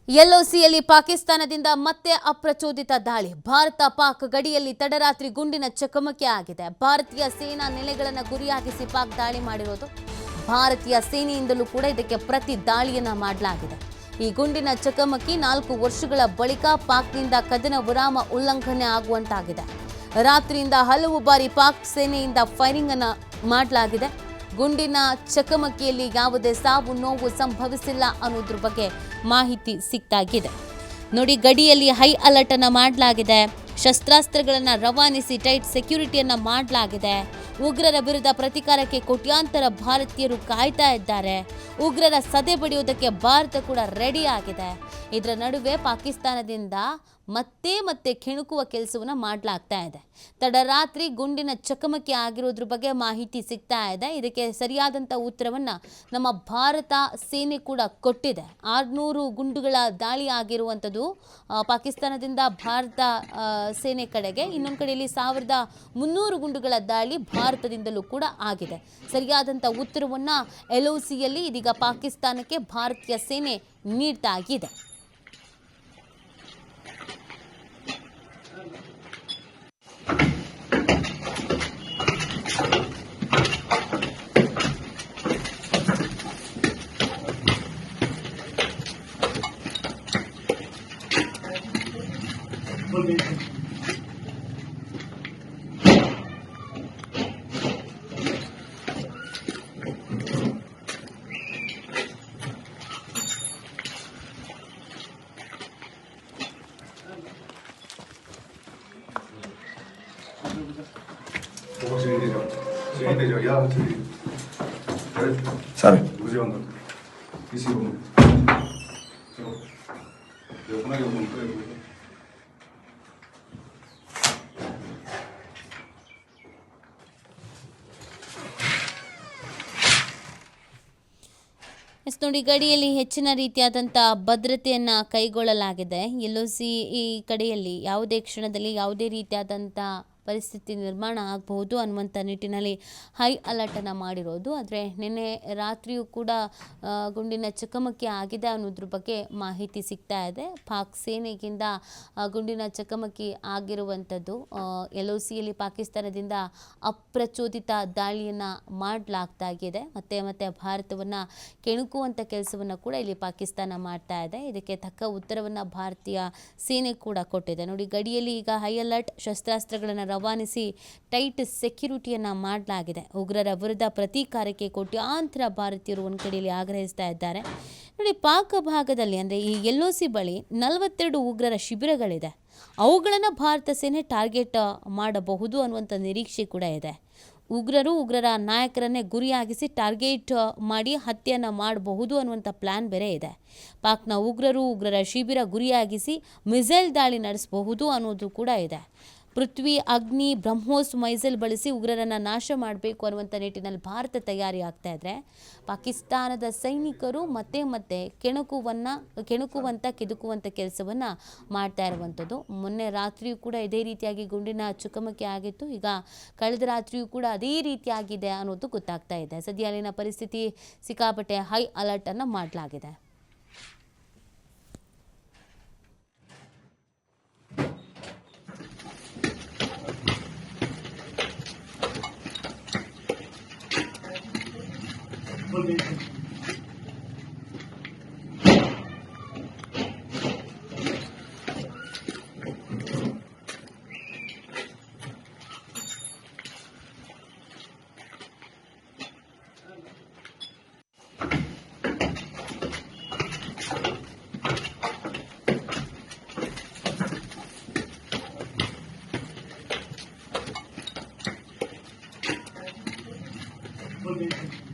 ಎಲ್ಒಸಿಯಲ್ಲಿ ಪಾಕಿಸ್ತಾನದಿಂದ ಮತ್ತೆ ಅಪ್ರಚೋದಿತ ದಾಳಿ. ಭಾರತ ಪಾಕ್ ಗಡಿಯಲ್ಲಿ ತಡರಾತ್ರಿ ಗುಂಡಿನ ಚಕಮಕಿ ಆಗಿದೆ. ಭಾರತೀಯ ಸೇನಾ ನೆಲೆಗಳನ್ನು ಗುರಿಯಾಗಿಸಿ ಪಾಕ್ ದಾಳಿ ಮಾಡಿರೋದು. ಭಾರತೀಯ ಸೇನೆಯಿಂದಲೂ ಕೂಡ ಇದಕ್ಕೆ ಪ್ರತಿ ದಾಳಿಯನ್ನ ಮಾಡಲಾಗಿದೆ. ಈ ಗುಂಡಿನ ಚಕಮಕಿ 4 ವರ್ಷಗಳ ಬಳಿಕ ಪಾಕ್ನಿಂದ ಕದನ ವಿರಾಮ ಉಲ್ಲಂಘನೆ ಆಗುವಂತಾಗಿದೆ. ರಾತ್ರಿಯಿಂದ ಹಲವು ಬಾರಿ ಪಾಕ್ ಸೇನೆಯಿಂದ ಫೈರಿಂಗ್ ಅನ್ನು ಮಾಡಲಾಗಿದೆ. ಗುಂಡಿನ ಚಕಮಕಿಯಲ್ಲಿ ಯಾವುದೇ ಸಾವು ನೋವು ಸಂಭವಿಸಿಲ್ಲ ಅನ್ನೋದ್ರ ಬಗ್ಗೆ ಮಾಹಿತಿ ಸಿಗ್ತಾಗಿದೆ. ನೋಡಿ, ಗಡಿಯಲ್ಲಿ ಹೈ ಅಲರ್ಟ್ ಅನ್ನು ಮಾಡಲಾಗಿದೆ. ಶಸ್ತ್ರಾಸ್ತ್ರಗಳನ್ನು ರವಾನಿಸಿ ಟೈಟ್ ಸೆಕ್ಯೂರಿಟಿಯನ್ನು ಮಾಡಲಾಗಿದೆ. ಉಗ್ರರ ವಿರುದ್ಧ ಪ್ರತೀಕಾರಕ್ಕೆ ಕೋಟ್ಯಾಂತರ ಭಾರತೀಯರು ಕಾಯ್ತಾ ಇದ್ದಾರೆ. ಉಗ್ರರ ಸದೆ ಬಡಿಯೋದಕ್ಕೆ ಭಾರತ ಕೂಡ ರೆಡಿ ಆಗಿದೆ. ಇದರ ನಡುವೆ ಪಾಕಿಸ್ತಾನದಿಂದ ಮತ್ತೆ ಕೆಣಕುವ ಕೆಲಸವನ್ನು ಮಾಡಲಾಗ್ತಾ ಇದೆ. ತಡರಾತ್ರಿ ಗುಂಡಿನ ಚಕಮಕಿ ಆಗಿರೋದ್ರ ಬಗ್ಗೆ ಮಾಹಿತಿ ಸಿಗ್ತಾ ಇದೆ. ಇದಕ್ಕೆ ಸರಿಯಾದಂಥ ಉತ್ತರವನ್ನು ನಮ್ಮ ಭಾರತ ಸೇನೆ ಕೂಡ ಕೊಟ್ಟಿದೆ. 600 ಗುಂಡುಗಳ ದಾಳಿ ಆಗಿರುವಂಥದ್ದು ಪಾಕಿಸ್ತಾನದಿಂದ ಭಾರತ ಸೇನೆ ಕಡೆಗೆ. ಇನ್ನೊಂದು ಕಡೆಯಲ್ಲಿ 1300 ಗುಂಡುಗಳ ದಾಳಿ ಭಾರತದಿಂದಲೂ ಕೂಡ ಆಗಿದೆ. ಸರಿಯಾದಂಥ ಉತ್ತರವನ್ನು ಎಲ್ಒಸಿಯಲ್ಲಿ ಇದೀಗ ಪಾಕಿಸ್ತಾನಕ್ಕೆ ಭಾರತೀಯ ಸೇನೆ ನೀಡ್ತಾಗಿದೆ. Sabe? ನೋಡಿ, ಗಡಿಯಲ್ಲಿ ಹೆಚ್ಚಿನ ರೀತಿಯಾದಂಥ ಭದ್ರತೆಯನ್ನು ಕೈಗೊಳ್ಳಲಾಗಿದೆ. ಎಲ್ಒಸಿ ಈ ಕಡೆಯಲ್ಲಿ ಯಾವುದೇ ಕ್ಷಣದಲ್ಲಿ ಯಾವುದೇ ರೀತಿಯಾದಂಥ ಪರಿಸ್ಥಿತಿ ನಿರ್ಮಾಣ ಆಗಬಹುದು ಅನ್ನುವಂಥ ನಿಟ್ಟಿನಲ್ಲಿ ಹೈ ಅಲರ್ಟನ್ನು ಮಾಡಿರೋದು. ಆದರೆ ನಿನ್ನೆ ರಾತ್ರಿಯೂ ಕೂಡ ಗುಂಡಿನ ಚಕಮಕಿ ಆಗಿದೆ ಅನ್ನೋದ್ರ ಬಗ್ಗೆ ಮಾಹಿತಿ ಸಿಗ್ತಾ ಇದೆ. ಪಾಕ್ ಸೇನೆಗಿಂದ ಗುಂಡಿನ ಚಕಮಕಿ ಆಗಿರುವಂಥದ್ದು. ಎಲ್ಒಸಿಯಲ್ಲಿ ಪಾಕಿಸ್ತಾನದಿಂದ ಅಪ್ರಚೋದಿತ ದಾಳಿಯನ್ನು ಮಾಡಲಾಗ್ತಾಗಿದೆ. ಮತ್ತೆ ಭಾರತವನ್ನು ಕೆಣಕುವಂಥ ಕೆಲಸವನ್ನು ಕೂಡ ಇಲ್ಲಿ ಪಾಕಿಸ್ತಾನ ಮಾಡ್ತಾ ಇದೆ. ಇದಕ್ಕೆ ತಕ್ಕ ಉತ್ತರವನ್ನು ಭಾರತೀಯ ಸೇನೆ ಕೂಡ ಕೊಟ್ಟಿದೆ. ನೋಡಿ, ಗಡಿಯಲ್ಲಿ ಈಗ ಹೈ ಅಲರ್ಟ್, ಶಸ್ತ್ರಾಸ್ತ್ರಗಳನ್ನು ರವಾನಿಸಿ ಟೈಟ್ ಸೆಕ್ಯೂರಿಟಿಯನ್ನು ಮಾಡಲಾಗಿದೆ. ಉಗ್ರರ ವಿರುದ್ಧ ಪ್ರತೀಕಾರಕ್ಕೆ ಕೋಟ್ಯಾಂತರ ಭಾರತೀಯರು ಒಂದು ಕಡೆಯಲ್ಲಿ ಆಗ್ರಹಿಸ್ತಾ ಇದ್ದಾರೆ. ನೋಡಿ, ಪಾಕ್ ಭಾಗದಲ್ಲಿ ಅಂದರೆ ಈ ಎಲ್ಒಸಿ ಬಳಿ 42 ಉಗ್ರರ ಶಿಬಿರಗಳಿದೆ. ಅವುಗಳನ್ನು ಭಾರತ ಸೇನೆ ಟಾರ್ಗೆಟ್ ಮಾಡಬಹುದು ಅನ್ನುವಂಥ ನಿರೀಕ್ಷೆ ಕೂಡ ಇದೆ. ಉಗ್ರರ ನಾಯಕರನ್ನೇ ಗುರಿಯಾಗಿಸಿ ಟಾರ್ಗೆಟ್ ಮಾಡಿ ಹತ್ಯೆಯನ್ನು ಮಾಡಬಹುದು ಅನ್ನುವಂಥ ಪ್ಲ್ಯಾನ್ ಬೇರೆ ಇದೆ. ಪಾಕ್ನ ಉಗ್ರರ ಶಿಬಿರ ಗುರಿಯಾಗಿಸಿ ಮಿಸೈಲ್ ದಾಳಿ ನಡೆಸಬಹುದು ಅನ್ನೋದು ಕೂಡ ಇದೆ. ಪೃಥ್ವಿ, ಅಗ್ನಿ, ಬ್ರಹ್ಮೋಸ್ ಮೈಸೈಲ್ ಬಳಸಿ ಉಗ್ರರನ್ನು ನಾಶ ಮಾಡಬೇಕು ಅನ್ನುವಂಥ ನಿಟ್ಟಿನಲ್ಲಿ ಭಾರತ ತಯಾರಿ ಆಗ್ತಾ ಇದ್ರೆ, ಪಾಕಿಸ್ತಾನದ ಸೈನಿಕರು ಮತ್ತೆ ಕೆದಕುವಂಥ ಕೆಲಸವನ್ನು ಮಾಡ್ತಾ ಇರುವಂಥದ್ದು. ಮೊನ್ನೆ ರಾತ್ರಿಯೂ ಕೂಡ ಇದೇ ರೀತಿಯಾಗಿ ಗುಂಡಿನ ಚಕಮಕಿ ಆಗಿತ್ತು. ಈಗ ಕಳೆದ ರಾತ್ರಿಯೂ ಕೂಡ ಅದೇ ರೀತಿಯಾಗಿದೆ ಅನ್ನೋದು ಗೊತ್ತಾಗ್ತಾ ಇದೆ. ಸದ್ಯ ಅಲ್ಲಿನ ಪರಿಸ್ಥಿತಿ ಸಿಕ್ಕಾಪಟ್ಟೆ ಹೈ ಅಲರ್ಟ್ ಅನ್ನು ಮಾಡಲಾಗಿದೆ. Thank you.